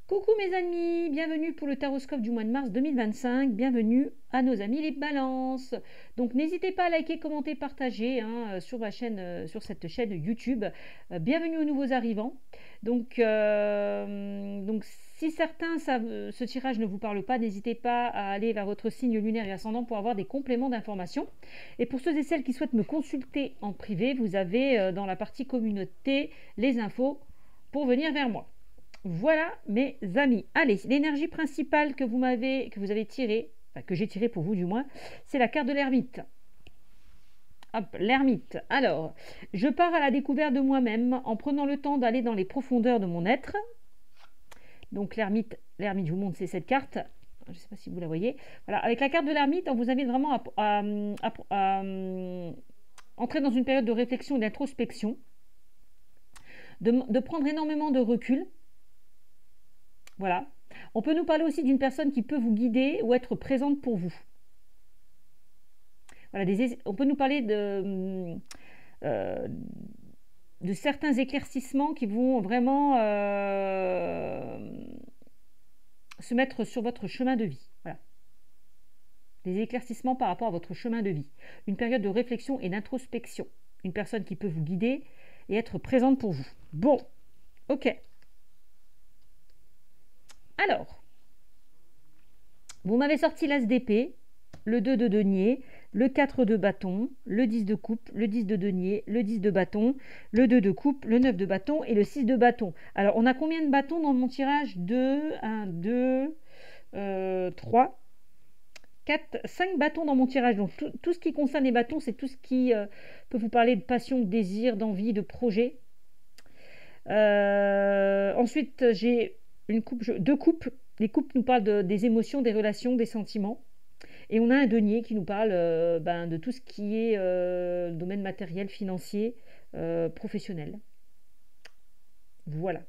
Coucou mes amis, bienvenue pour le Taroscope du mois de mars 2025, bienvenue à nos amis les balances. Donc n'hésitez pas à liker, commenter, partager sur ma chaîne, sur cette chaîne YouTube. Bienvenue aux nouveaux arrivants. Donc si certains ce tirage ne vous parle pas, n'hésitez pas à aller vers votre signe lunaire et ascendant pour avoir des compléments d'informations. Et pour ceux et celles qui souhaitent me consulter en privé, vous avez dans la partie communauté les infos pour venir vers moi. Voilà mes amis. Allez, l'énergie principale que vous avez tirée, enfin, que j'ai tirée pour vous du moins, c'est la carte de l'ermite. Hop, l'ermite. Alors, je pars à la découverte de moi-même en prenant le temps d'aller dans les profondeurs de mon être. Donc l'ermite, je vous montre, c'est cette carte. Je ne sais pas si vous la voyez. Voilà, avec la carte de l'ermite, on vous invite vraiment à entrer dans une période de réflexion et d'introspection, de prendre énormément de recul. Voilà. On peut nous parler aussi d'une personne qui peut vous guider ou être présente pour vous. Voilà, on peut nous parler de certains éclaircissements qui vont vraiment se mettre sur votre chemin de vie. Voilà. Des éclaircissements par rapport à votre chemin de vie. Une période de réflexion et d'introspection. Une personne qui peut vous guider et être présente pour vous. Bon, ok. Alors, vous m'avez sorti l'as d'épée, le 2 de denier, le 4 de bâton, le 10 de coupe, le 10 de denier, le 10 de bâton, le 2 de coupe, le 9 de bâton et le 6 de bâton. Alors, on a combien de bâtons dans mon tirage? 2, 1, 2, 3, 4, 5 bâtons dans mon tirage. Donc, tout ce qui concerne les bâtons, c'est tout ce qui peut vous parler de passion, de désir, d'envie, de projet. Ensuite, j'ai deux coupes. Les coupes nous parlent des émotions, des relations, des sentiments. Et on a un denier qui nous parle de tout ce qui est domaine matériel, financier, professionnel. Voilà.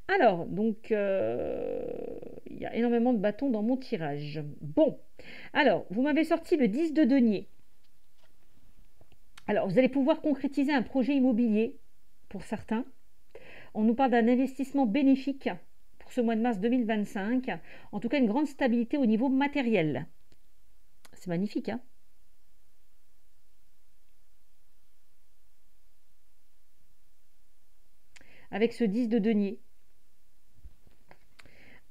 Alors, donc, il y a énormément de bâtons dans mon tirage. Bon, alors, vous m'avez sorti le 10 de denier. Alors, vous allez pouvoir concrétiser un projet immobilier pour certains. On nous parle d'un investissement bénéfique pour ce mois de mars 2025. En tout cas, une grande stabilité au niveau matériel. C'est magnifique, hein? Avec ce 10 de denier.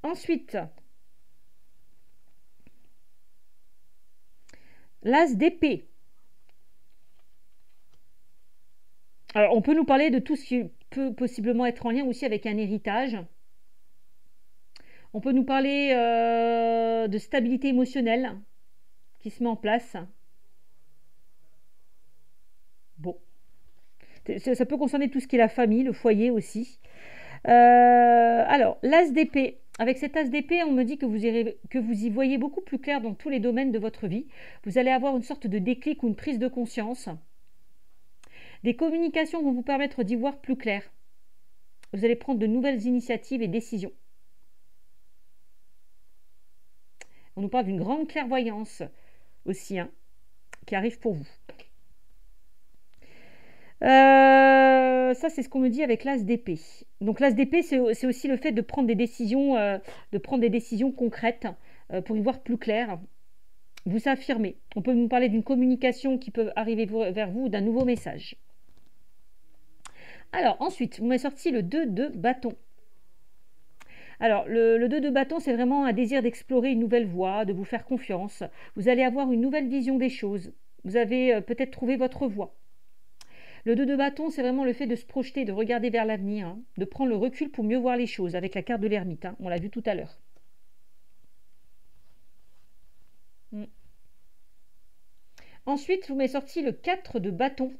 Ensuite, l'as d'épée. Alors, on peut nous parler de tout ce qui peut possiblement être en lien aussi avec un héritage. On peut nous parler de stabilité émotionnelle qui se met en place. Bon. Ça peut concerner tout ce qui est la famille, le foyer aussi. Alors, l'as d'épée. Avec cet as d'épée, on me dit que vous y voyez beaucoup plus clair dans tous les domaines de votre vie. Vous allez avoir une sorte de déclic ou une prise de conscience. Des communications vont vous permettre d'y voir plus clair. Vous allez prendre de nouvelles initiatives et décisions. On nous parle d'une grande clairvoyance aussi, qui arrive pour vous. Ça, c'est ce qu'on me dit avec l'as d'épée. Donc l'as d'épée, c'est aussi le fait de prendre des décisions, concrètes pour y voir plus clair. Vous s'affirmer. On peut nous parler d'une communication qui peut arriver vers vous, d'un nouveau message. Alors ensuite, vous m'avez sorti le 2 de bâton. Alors le 2 de bâton, c'est vraiment un désir d'explorer une nouvelle voie, de vous faire confiance. Vous allez avoir une nouvelle vision des choses. Vous avez peut-être trouvé votre voie. Le 2 de bâton, c'est vraiment le fait de se projeter, de regarder vers l'avenir, de prendre le recul pour mieux voir les choses avec la carte de l'ermite. On l'a vu tout à l'heure. Ensuite, vous m'avez sorti le 4 de bâton.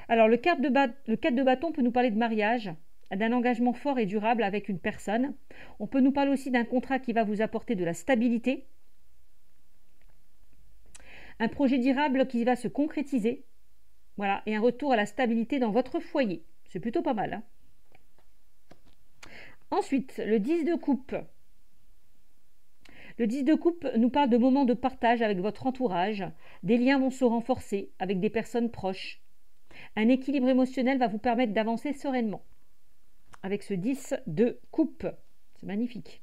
Alors, le 4 de bâton peut nous parler de mariage, d'un engagement fort et durable avec une personne. On peut nous parler aussi d'un contrat qui va vous apporter de la stabilité. Un projet durable qui va se concrétiser. Voilà, et un retour à la stabilité dans votre foyer. C'est plutôt pas mal. Ensuite, le 10 de coupe. Le 10 de coupe nous parle de moments de partage avec votre entourage. Des liens vont se renforcer avec des personnes proches. Un équilibre émotionnel va vous permettre d'avancer sereinement. Avec ce 10 de coupe. C'est magnifique.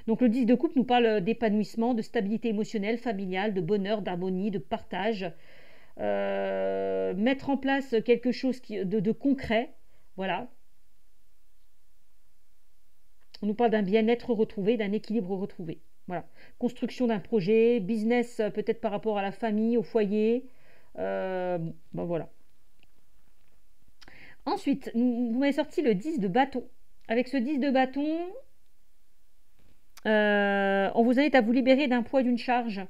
Donc le 10 de coupe nous parle d'épanouissement, de stabilité émotionnelle, familiale, de bonheur, d'harmonie, de partage. Mettre en place quelque chose de concret. Voilà. On nous parle d'un bien-être retrouvé, d'un équilibre retrouvé. Voilà. Construction d'un projet, business peut-être par rapport à la famille, au foyer. Ben voilà. Ensuite, vous m'avez sorti le 10 de bâton. Avec ce 10 de bâton, on vous invite à vous libérer d'un poids, d'une charge,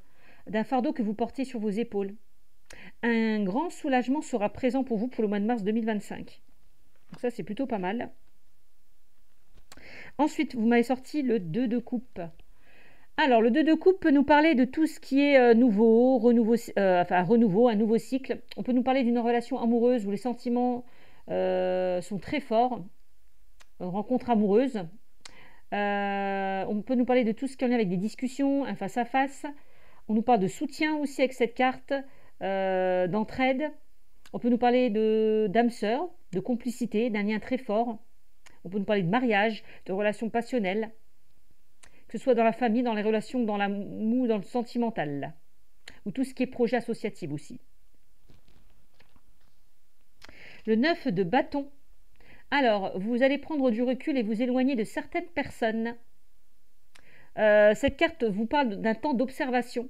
d'un fardeau que vous portez sur vos épaules. Un grand soulagement sera présent pour vous pour le mois de mars 2025. Donc ça, c'est plutôt pas mal. Ensuite, vous m'avez sorti le 2 de coupe. Alors, le 2 de coupe peut nous parler de tout ce qui est nouveau, renouveau, un nouveau cycle. On peut nous parler d'une relation amoureuse où les sentiments sont très forts, rencontre amoureuse. On peut nous parler de tout ce qui est en lien avec des discussions, un face-à-face. On nous parle de soutien aussi avec cette carte, d'entraide. On peut nous parler d'âme sœur, de complicité, d'un lien très fort. On peut nous parler de mariage, de relations passionnelles, que ce soit dans la famille, dans les relations, dans l'amour, dans le sentimental, ou tout ce qui est projet associatif aussi. Le 9 de bâton. Alors, vous allez prendre du recul et vous éloigner de certaines personnes. Cette carte vous parle d'un temps d'observation.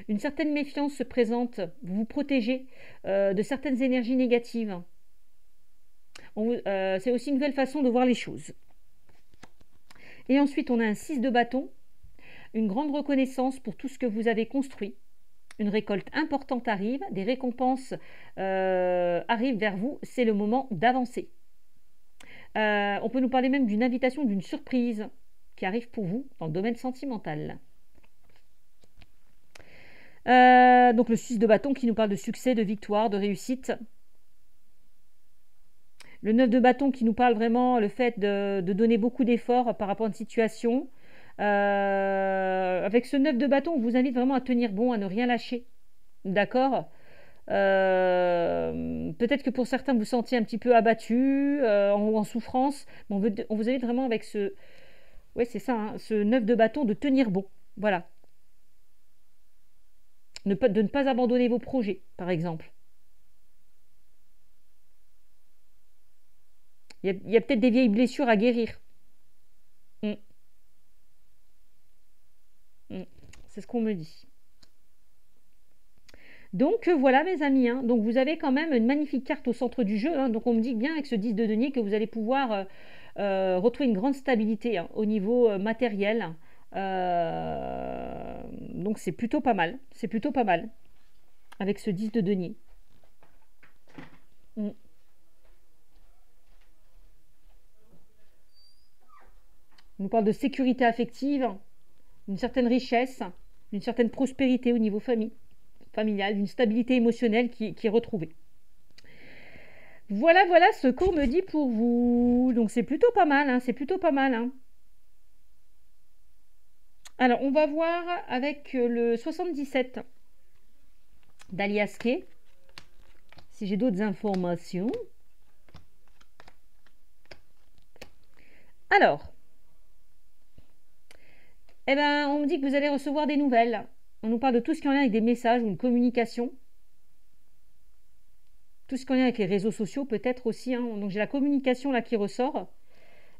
Une certaine méfiance se présente. Vous vous protégez de certaines énergies négatives. C'est aussi une nouvelle façon de voir les choses. Et ensuite, on a un 6 de bâton. Une grande reconnaissance pour tout ce que vous avez construit. Une récolte importante arrive. Des récompenses arrivent vers vous. C'est le moment d'avancer. On peut nous parler même d'une invitation, d'une surprise qui arrive pour vous dans le domaine sentimental. Donc le 6 de bâton qui nous parle de succès, de victoire, de réussite. Le 9 de bâton qui nous parle vraiment le fait de donner beaucoup d'efforts par rapport à une situation. Avec ce 9 de bâton, on vous invite vraiment à tenir bon, à ne rien lâcher. D'accord ? Peut-être que pour certains vous sentiez un petit peu abattu, en souffrance. Mais on vous invite vraiment avec ce... Ouais, c'est ça, hein, ce 9 de bâton, de tenir bon. Voilà. De ne pas abandonner vos projets, par exemple. Il y a peut-être des vieilles blessures à guérir. C'est ce qu'on me dit. Donc voilà mes amis, hein. Donc vous avez quand même une magnifique carte au centre du jeu, hein. Donc on me dit bien avec ce 10 de denier que vous allez pouvoir retrouver une grande stabilité, hein, au niveau matériel. Donc c'est plutôt pas mal. C'est plutôt pas mal avec ce 10 de denier. On nous parle de sécurité affective, d'une certaine richesse, d'une certaine prospérité au niveau familial, d'une stabilité émotionnelle qui est retrouvée. Voilà ce qu'on me dit pour vous. Donc c'est plutôt pas mal, hein, c'est plutôt pas mal, hein. Alors on va voir avec le 77 d'Aliaske, si j'ai d'autres informations. Alors, eh ben, on me dit que vous allez recevoir des nouvelles. On nous parle de tout ce qui est en lien avec des messages ou une communication. Tout ce qui est en lien avec les réseaux sociaux peut-être aussi, hein. Donc j'ai la communication là qui ressort,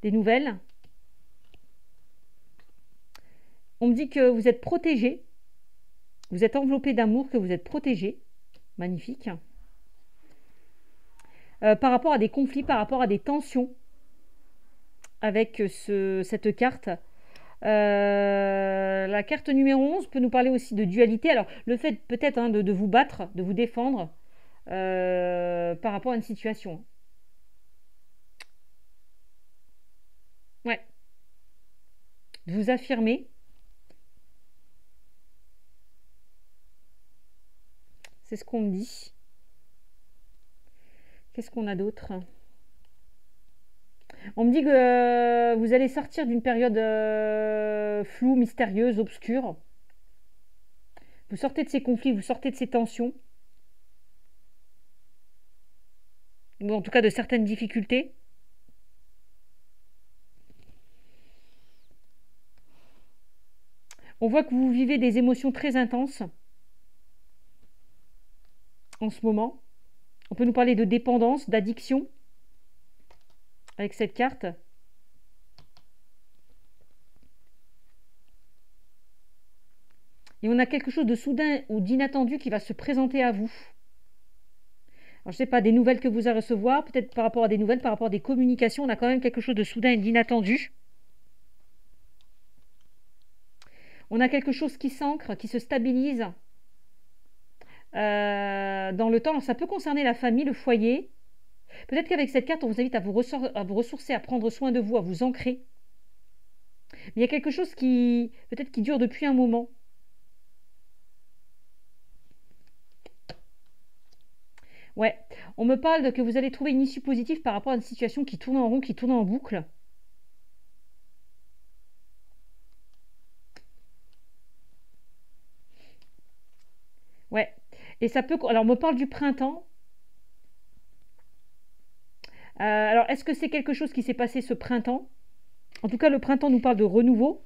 des nouvelles. On me dit que vous êtes protégé. Vous êtes enveloppé d'amour, que vous êtes protégé. Magnifique. Par rapport à des conflits, par rapport à des tensions avec cette carte. La carte numéro 11 peut nous parler aussi de dualité. Alors, le fait peut-être, hein, de vous battre, de vous défendre par rapport à une situation. Ouais. De vous affirmer. C'est ce qu'on me dit. Qu'est-ce qu'on a d'autre ? On me dit que vous allez sortir d'une période floue, mystérieuse, obscure. Vous sortez de ces conflits, vous sortez de ces tensions. Ou en tout cas de certaines difficultés. On voit que vous vivez des émotions très intenses en ce moment. On peut nous parler de dépendance, d'addiction avec cette carte. Et on a quelque chose de soudain ou d'inattendu qui va se présenter à vous. Alors, je ne sais pas, des nouvelles que vous allez recevoir, peut-être par rapport à des nouvelles, par rapport à des communications, on a quand même quelque chose de soudain et d'inattendu. On a quelque chose qui s'ancre, qui se stabilise dans le temps. Alors, ça peut concerner la famille, le foyer. Peut-être qu'avec cette carte, on vous invite à vous ressourcer, à prendre soin de vous, à vous ancrer. Mais il y a quelque chose qui, peut-être, qui dure depuis un moment. Ouais, on me parle que vous allez trouver une issue positive par rapport à une situation qui tourne en rond, qui tourne en boucle. Ouais, et ça peut... Alors, on me parle du printemps. Alors, est-ce que c'est quelque chose qui s'est passé ce printemps? En tout cas, le printemps nous parle de renouveau,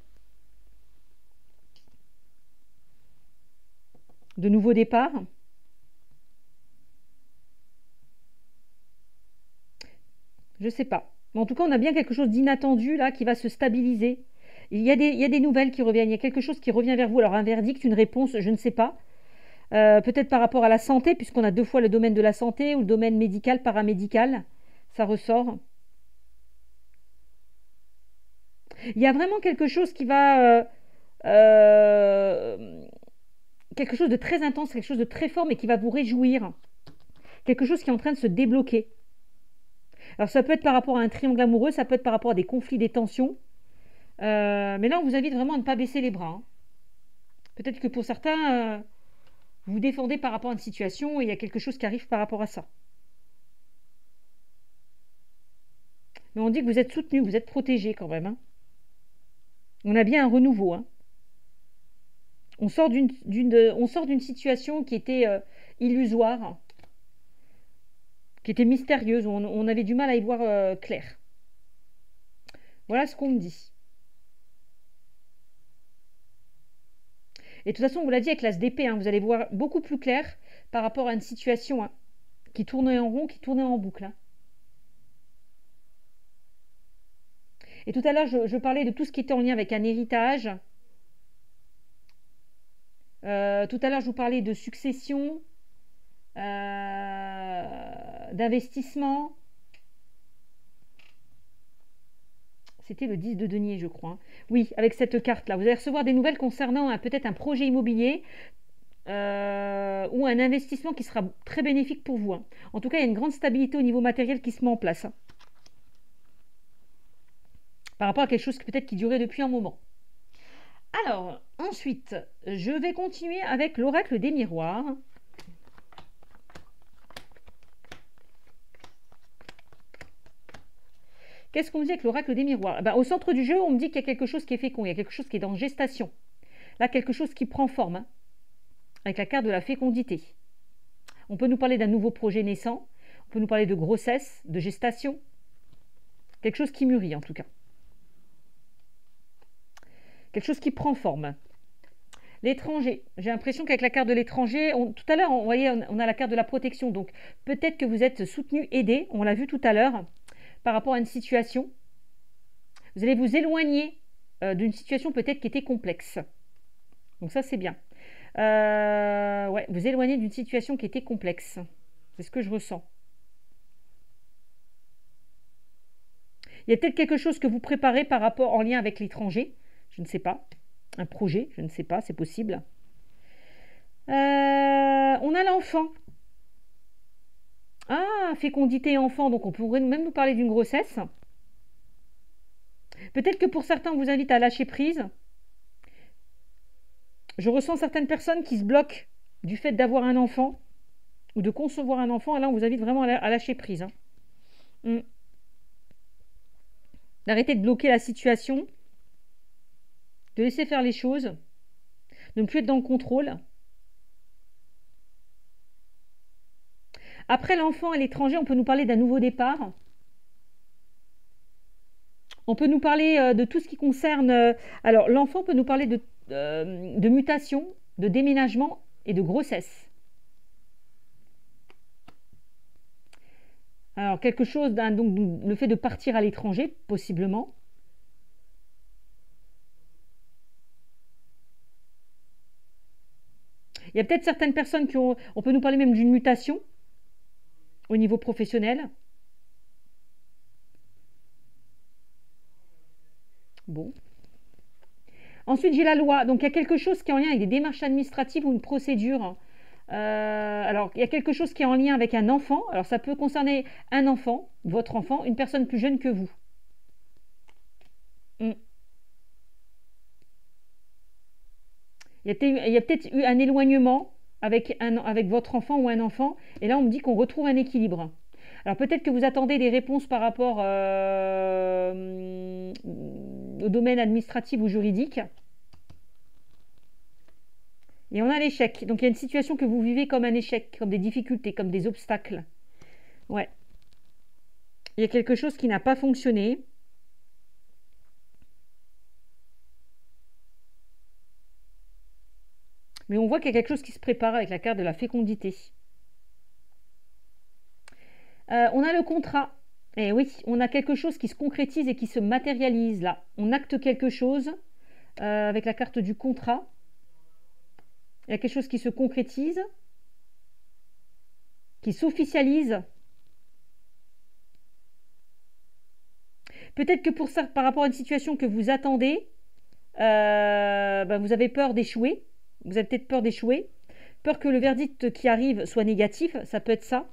de nouveaux départs. Je ne sais pas. Mais en tout cas, on a bien quelque chose d'inattendu là qui va se stabiliser. Il y a des nouvelles qui reviennent. Il y a quelque chose qui revient vers vous. Alors, un verdict, une réponse, je ne sais pas. Peut-être par rapport à la santé, puisqu'on a deux fois le domaine de la santé ou le domaine médical, paramédical. Ça ressort. Il y a vraiment quelque chose qui va... quelque chose de très intense, quelque chose de très fort, mais qui va vous réjouir. Quelque chose qui est en train de se débloquer. Alors ça peut être par rapport à un triangle amoureux, ça peut être par rapport à des conflits, des tensions. Mais là, on vous invite vraiment à ne pas baisser les bras. Hein. Peut-être que pour certains, vous vous défendez par rapport à une situation et il y a quelque chose qui arrive par rapport à ça. Mais on dit que vous êtes soutenu, vous êtes protégé quand même. Hein. On a bien un renouveau. Hein. On sort d'une situation qui était illusoire, qui était mystérieuse, on avait du mal à y voir clair. Voilà ce qu'on me dit. Et de toute façon, on vous l'a dit avec l'as d'épée, hein, vous allez voir beaucoup plus clair par rapport à une situation hein, qui tournait en rond, qui tournait en boucle. Hein. Et tout à l'heure, je parlais de tout ce qui était en lien avec un héritage. Tout à l'heure, je vous parlais de succession, d'investissement. C'était le 10 de denier, je crois. Oui, avec cette carte-là. Vous allez recevoir des nouvelles concernant peut-être un projet immobilier ou un investissement qui sera très bénéfique pour vous. Hein. En tout cas, il y a une grande stabilité au niveau matériel qui se met en place. Hein. Par rapport à quelque chose peut-être qui durait depuis un moment. Alors, ensuite, je vais continuer avec l'oracle des miroirs. Qu'est-ce qu'on me dit avec l'oracle des miroirs? Au centre du jeu, on me dit qu'il y a quelque chose qui est fécond, il y a quelque chose qui est en gestation. Là, quelque chose qui prend forme, hein, avec la carte de la fécondité. On peut nous parler d'un nouveau projet naissant, on peut nous parler de grossesse, de gestation, quelque chose qui mûrit en tout cas. Quelque chose qui prend forme. L'étranger, j'ai l'impression qu'avec la carte de l'étranger, tout à l'heure, vous voyez, on a la carte de la protection, donc peut-être que vous êtes soutenu, aidé, on l'a vu tout à l'heure, par rapport à une situation. Vous allez vous éloigner d'une situation peut-être qui était complexe. Donc ça, c'est bien. Ouais, vous éloigner d'une situation qui était complexe. C'est ce que je ressens. Il y a peut-être quelque chose que vous préparez par rapport en lien avec l'étranger. Je ne sais pas. Un projet, je ne sais pas, c'est possible. On a l'enfant. Ah, fécondité enfant, donc on pourrait même nous parler d'une grossesse. Peut-être que pour certains, on vous invite à lâcher prise. Je ressens certaines personnes qui se bloquent du fait d'avoir un enfant ou de concevoir un enfant. Et là, on vous invite vraiment à lâcher prise. Hein. D'arrêter de bloquer la situation, de laisser faire les choses, de ne plus être dans le contrôle. Après l'enfant et l'étranger, on peut nous parler d'un nouveau départ. On peut nous parler de tout ce qui concerne... alors, l'enfant peut nous parler de de mutation, de déménagement et de grossesse. Alors, quelque chose, donc le fait de partir à l'étranger, possiblement. Il y a peut-être certaines personnes qui ont... On peut nous parler même d'une mutation au niveau professionnel. Bon. Ensuite, j'ai la loi. Donc, il y a quelque chose qui est en lien avec des démarches administratives ou une procédure. Alors, il y a quelque chose qui est en lien avec un enfant. Alors, ça peut concerner un enfant, votre enfant, une personne plus jeune que vous. Mm. Il y a peut-être eu un éloignement avec votre enfant ou un enfant. Et là, on me dit qu'on retrouve un équilibre. Alors, peut-être que vous attendez des réponses par rapport au domaine administratif ou juridique. Et on a l'échec. Donc il y a une situation que vous vivez comme un échec, comme des difficultés, comme des obstacles. Ouais. Il y a quelque chose qui n'a pas fonctionné. Mais on voit qu'il y a quelque chose qui se prépare avec la carte de la fécondité. On a le contrat. Et oui, on a quelque chose qui se concrétise et qui se matérialise là. On acte quelque chose avec la carte du contrat. Il y a quelque chose qui se concrétise, qui s'officialise. Peut-être que pour ça, par rapport à une situation que vous attendez, vous avez peur d'échouer. Vous avez peut-être peur d'échouer. Peur que le verdict qui arrive soit négatif. Ça peut être ça.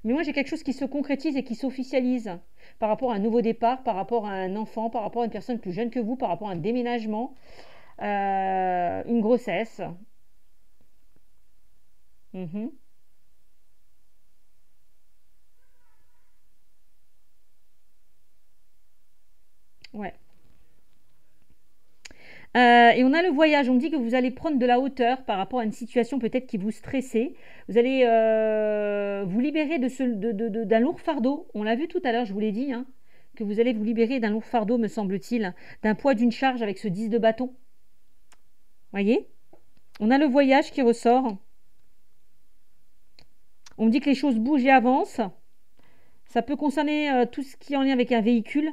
Mais moi, j'ai quelque chose qui se concrétise et qui s'officialise par rapport à un nouveau départ, par rapport à un enfant, par rapport à une personne plus jeune que vous, par rapport à un déménagement, une grossesse. Ouais. Et on a le voyage. On me dit que vous allez prendre de la hauteur par rapport à une situation peut-être qui vous stressait. Vous allez vous libérer d'un lourd fardeau. On l'a vu tout à l'heure, je vous l'ai dit, hein, que vous allez vous libérer d'un lourd fardeau, me semble-t-il, d'un poids, d'une charge avec ce 10 de bâton. Voyez? On a le voyage qui ressort. On me dit que les choses bougent et avancent. Ça peut concerner tout ce qui est en lien avec un véhicule.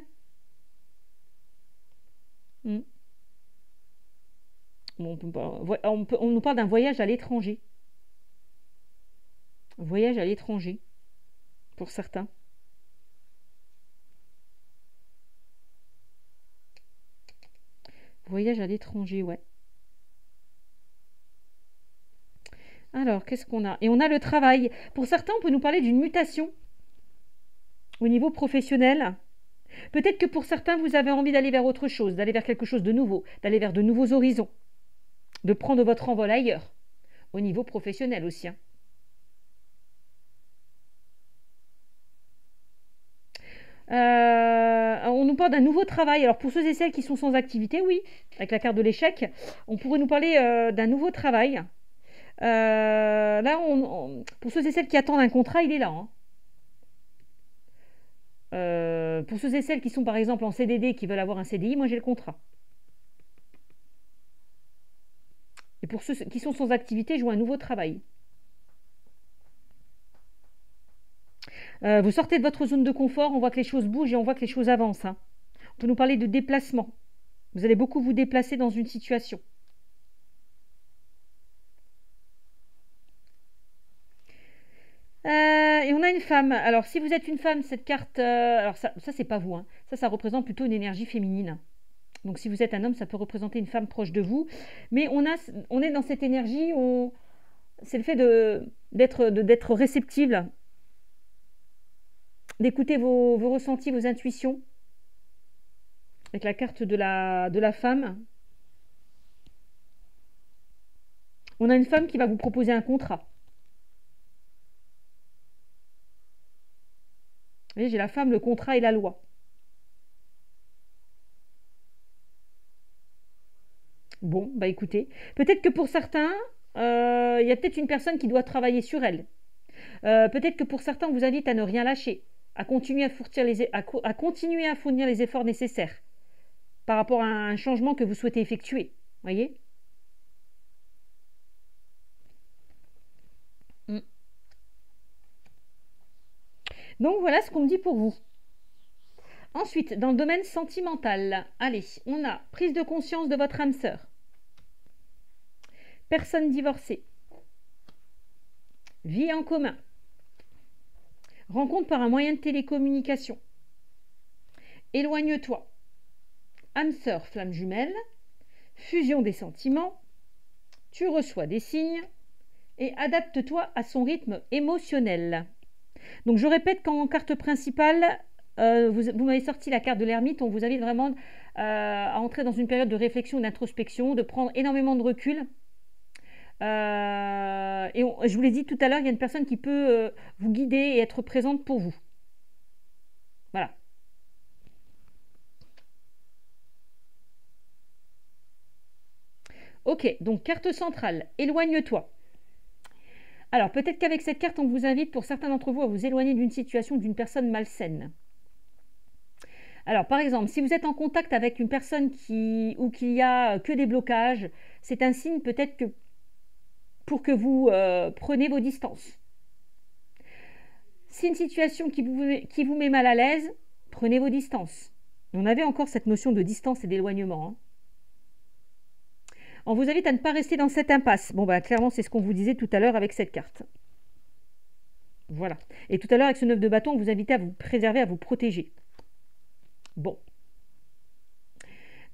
Bon, on nous parle d'un voyage à l'étranger. Voyage à l'étranger, pour certains. Voyage à l'étranger, ouais. Alors, qu'est-ce qu'on a? Et on a le travail. Pour certains, on peut nous parler d'une mutation au niveau professionnel. Peut-être que pour certains, vous avez envie d'aller vers autre chose, d'aller vers quelque chose de nouveau, d'aller vers de nouveaux horizons, de prendre votre envol ailleurs, au niveau professionnel aussi. Hein. On nous parle d'un nouveau travail. Alors pour ceux et celles qui sont sans activité, oui, avec la carte de l'échec, on pourrait nous parler d'un nouveau travail. Là, pour ceux et celles qui attendent un contrat, il est là. Hein. Pour ceux et celles qui sont par exemple en CDD, qui veulent avoir un CDI, moi j'ai le contrat. Et pour ceux qui sont sans activité, je vois un nouveau travail. Vous sortez de votre zone de confort, on voit que les choses bougent et on voit que les choses avancent. Hein. On peut nous parler de déplacement. Vous allez beaucoup vous déplacer dans une situation. Et on a une femme. Alors, si vous êtes une femme, cette carte... alors, ça c'est pas vous. Hein. Ça représente plutôt une énergie féminine. Donc, si vous êtes un homme, ça peut représenter une femme proche de vous. Mais on est dans cette énergie où... C'est le fait d'être réceptive, d'écouter vos ressentis, vos intuitions. Avec la carte de la femme. On a une femme qui va vous proposer un contrat. Vous voyez, j'ai la femme, le contrat et la loi. Bon, bah écoutez, peut-être que pour certains, il y a peut-être une personne qui doit travailler sur elle. Peut-être que pour certains, on vous invite à ne rien lâcher, à continuer à fournir les efforts nécessaires. par rapport à un changement que vous souhaitez effectuer. Voyez? Donc voilà ce qu'on me dit pour vous. Ensuite, dans le domaine sentimental, allez, on a prise de conscience de votre âme sœur, personne divorcée, vie en commun, rencontre par un moyen de télécommunication, éloigne-toi, âme sœur, flamme jumelle, fusion des sentiments, tu reçois des signes et adapte-toi à son rythme émotionnel. Donc je répète qu'en carte principale, vous m'avez sorti la carte de l'ermite, on vous invite vraiment à entrer dans une période de réflexion, d'introspection, de prendre énormément de recul. Je vous l'ai dit tout à l'heure, il y a une personne qui peut vous guider et être présente pour vous. Voilà. Ok, donc carte centrale, éloigne-toi. Alors peut-être qu'avec cette carte, on vous invite pour certains d'entre vous à vous éloigner d'une situation, d'une personne malsaine. Alors par exemple, si vous êtes en contact avec une personne qu'il y a que des blocages, c'est un signe peut-être que pour que vous preniez vos distances. Si une situation qui vous met mal à l'aise, prenez vos distances. On avait encore cette notion de distance et d'éloignement. Hein. On vous invite à ne pas rester dans cette impasse. Bon, bah, clairement, c'est ce qu'on vous disait tout à l'heure avec cette carte. Voilà. Et tout à l'heure, avec ce 9 de bâton, on vous invitait à vous préserver, à vous protéger. Bon.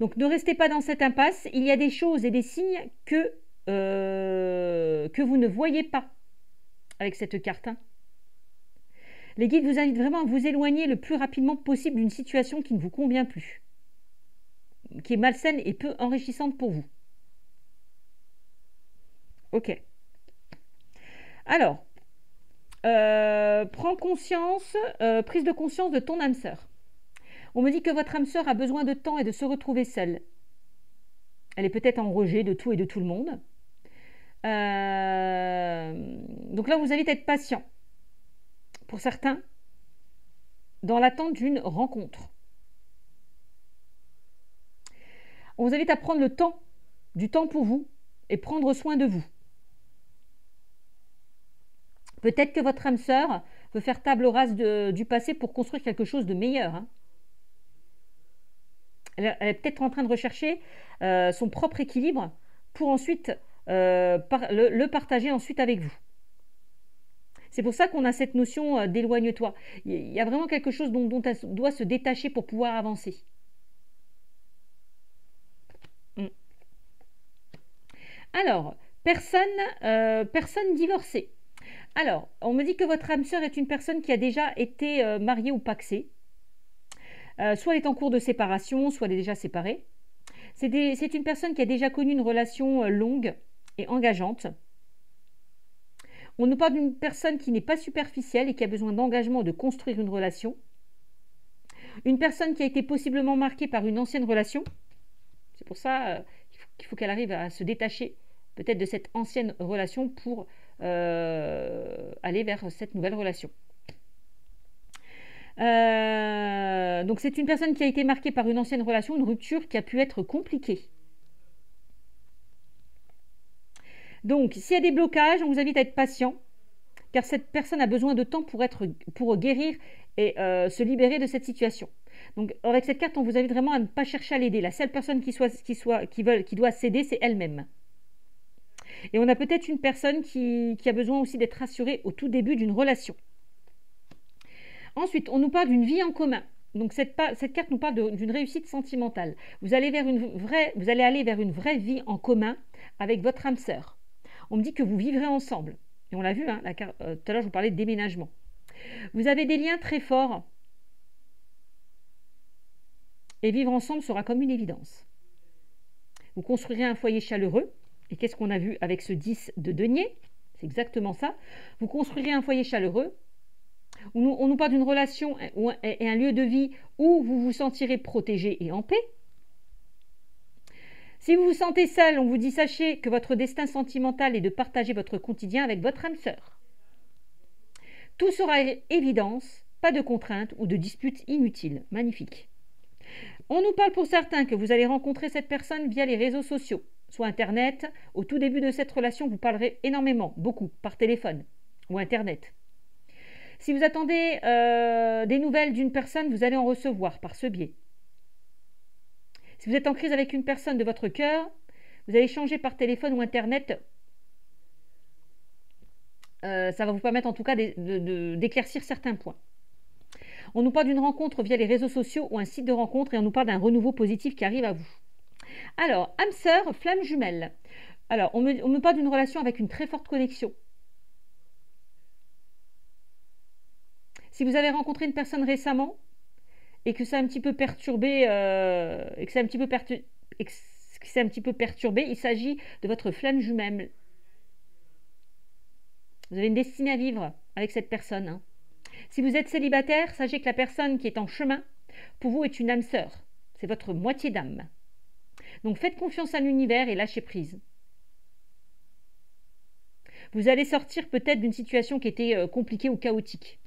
Donc, ne restez pas dans cette impasse. Il y a des choses et des signes que vous ne voyez pas avec cette carte. Hein. Les guides vous invitent vraiment à vous éloigner le plus rapidement possible d'une situation qui ne vous convient plus, qui est malsaine et peu enrichissante pour vous. Ok. Alors, prends conscience, prise de conscience de ton âme sœur. On me dit que votre âme sœur a besoin de temps et de se retrouver seule. Elle est peut-être en rejet de tout et de tout le monde. Donc là, on vous invite à être patient. Pour certains, dans l'attente d'une rencontre. On vous invite à prendre du temps pour vous et prendre soin de vous. Peut-être que votre âme sœur veut faire table rase du passé pour construire quelque chose de meilleur. Hein. Elle est peut-être en train de rechercher son propre équilibre pour ensuite le partager ensuite avec vous. C'est pour ça qu'on a cette notion d'éloigne-toi. Il y a vraiment quelque chose dont elle doit se détacher pour pouvoir avancer. Alors, personne divorcée. Alors, on me dit que votre âme sœur est une personne qui a déjà été mariée ou pacsée. Soit elle est en cours de séparation, soit elle est déjà séparée. C'est une personne qui a déjà connu une relation longue et engageante. On nous parle d'une personne qui n'est pas superficielle et qui a besoin d'engagement de construire une relation. Une personne qui a été possiblement marquée par une ancienne relation. C'est pour ça qu'il faut qu'elle arrive à se détacher peut-être de cette ancienne relation pour aller vers cette nouvelle relation. Donc c'est une personne qui a été marquée par une ancienne relation, une rupture qui a pu être compliquée. Donc s'il y a des blocages, on vous invite à être patient, car cette personne a besoin de temps pour guérir et se libérer de cette situation. Donc avec cette carte, on vous invite vraiment à ne pas chercher à l'aider. La seule personne qui doit s'aider, c'est elle-même. Et on a peut-être une personne qui a besoin aussi d'être rassurée au tout début d'une relation. Ensuite, on nous parle d'une vie en commun. Donc cette carte nous parle d'une réussite sentimentale. Vous allez aller vers une vraie vie en commun avec votre âme sœur. On me dit que vous vivrez ensemble. Et on l'a vu, hein, tout à l'heure je vous parlais de déménagement. Vous avez des liens très forts. Et vivre ensemble sera comme une évidence. Vous construirez un foyer chaleureux. Et qu'est-ce qu'on a vu avec ce 10 de denier? C'est exactement ça. Vous construirez un foyer chaleureux. On nous parle d'une relation et un lieu de vie où vous vous sentirez protégé et en paix. Si vous vous sentez seul, on vous dit sachez que votre destin sentimental est de partager votre quotidien avec votre âme sœur. Tout sera évidence, pas de contraintes ou de disputes inutiles. Magnifique. On nous parle pour certains que vous allez rencontrer cette personne via les réseaux sociaux, soit Internet. Au tout début de cette relation, vous parlerez énormément, beaucoup, par téléphone ou Internet. Si vous attendez des nouvelles d'une personne, vous allez en recevoir par ce biais. Si vous êtes en crise avec une personne de votre cœur, vous allez échanger par téléphone ou Internet. Ça va vous permettre en tout cas d'éclaircir certains points. On nous parle d'une rencontre via les réseaux sociaux ou un site de rencontre et on nous parle d'un renouveau positif qui arrive à vous. Alors, âme sœur, flamme jumelle. Alors, on me parle d'une relation avec une très forte connexion. Si vous avez rencontré une personne récemment et que ça a un petit peu perturbé, il s'agit de votre flamme jumelle. Vous avez une destinée à vivre avec cette personne. Hein. Si vous êtes célibataire, sachez que la personne qui est en chemin, pour vous, est une âme sœur. C'est votre moitié d'âme. Donc faites confiance à l'univers et lâchez prise. Vous allez sortir peut-être d'une situation qui était compliquée ou chaotique.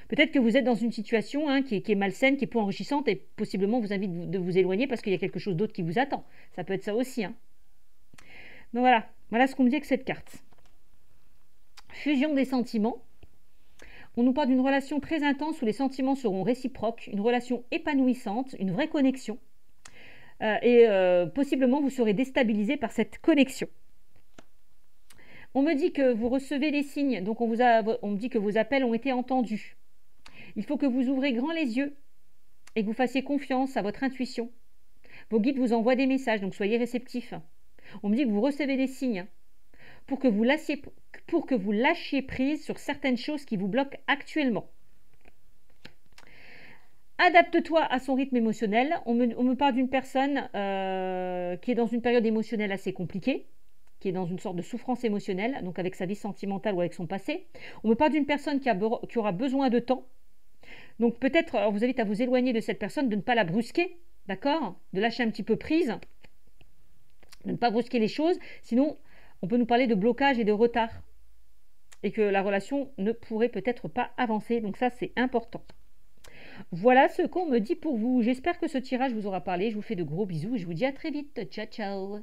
Peut-être que vous êtes dans une situation qui est malsaine, qui est peu enrichissante et possiblement vous invite de vous éloigner parce qu'il y a quelque chose d'autre qui vous attend. Ça peut être ça aussi. Hein. Donc voilà ce qu'on me dit avec cette carte. Fusion des sentiments. On nous parle d'une relation très intense où les sentiments seront réciproques, une relation épanouissante, une vraie connexion. Et possiblement vous serez déstabilisé par cette connexion. On me dit que vous recevez des signes, donc on me dit que vos appels ont été entendus. Il faut que vous ouvrez grand les yeux et que vous fassiez confiance à votre intuition. Vos guides vous envoient des messages, donc soyez réceptifs. On me dit que vous recevez des signes pour que vous lâchiez prise sur certaines choses qui vous bloquent actuellement. Adapte-toi à son rythme émotionnel. On me parle d'une personne qui est dans une période émotionnelle assez compliquée, qui est dans une sorte de souffrance émotionnelle, donc avec sa vie sentimentale ou avec son passé. On me parle d'une personne qui aura besoin de temps. Donc peut-être, on vous invite à vous éloigner de cette personne, de ne pas la brusquer, d'accord ? De lâcher un petit peu prise, de ne pas brusquer les choses. Sinon, on peut nous parler de blocage et de retard. Et que la relation ne pourrait peut-être pas avancer. Donc ça, c'est important. Voilà ce qu'on me dit pour vous. J'espère que ce tirage vous aura parlé. Je vous fais de gros bisous et je vous dis à très vite. Ciao, ciao.